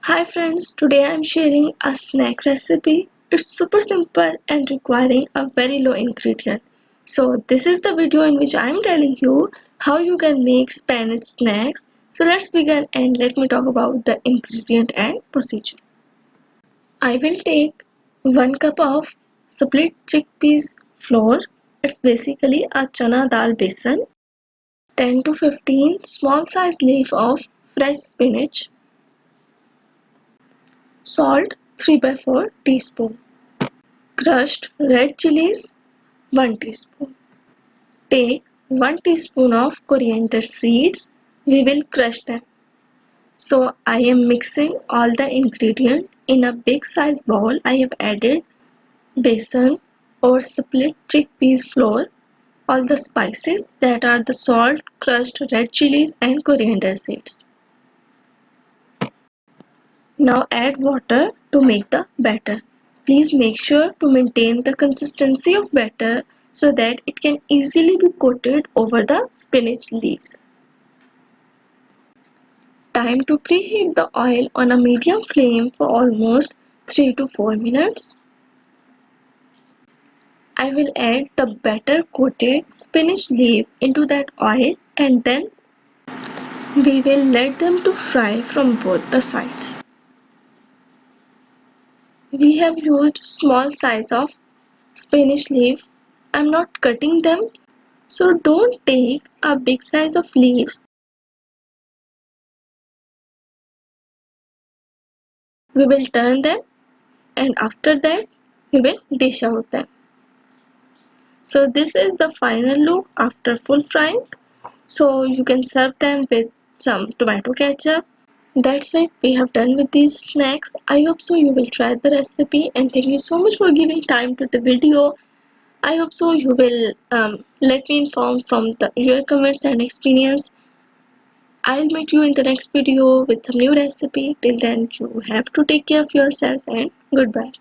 Hi friends, today I am sharing a snack recipe. It's super simple and requiring a very low ingredient. So this is the video in which I am telling you how you can make spinach snacks. So let's begin and let me talk about the ingredient and procedure. I will take 1 cup of split chickpeas flour. It's basically a chana dal besan. 10 to 15 small size leaf of fresh spinach. Salt 3 by 4 teaspoon. Crushed red chilies 1 teaspoon. Take 1 teaspoon of coriander seeds. We will crush them. So I am mixing all the ingredients in a big size bowl. I have added besan or split chickpeas flour, all the spices that are the salt, crushed red chilies and coriander seeds. Now add water to make the batter. Please make sure to maintain the consistency of batter so that it can easily be coated over the spinach leaves. Time to preheat the oil on a medium flame for almost 3 to 4 minutes. I will add the batter coated spinach leaf into that oil and then we will let them to fry from both the sides. We have used small size of spinach leaf. I'm not cutting them, so don't take a big size of leaves. We will turn them and after that we will dish out them. So this is the final look after full frying. So you can serve them with some tomato ketchup. That's it, we have done with these snacks. I hope so you will try the recipe and thank you so much for giving time to the video. I hope so you will let me inform from your comments and experience. I'll meet you in the next video with a new recipe. Till then, you have to take care of yourself and goodbye.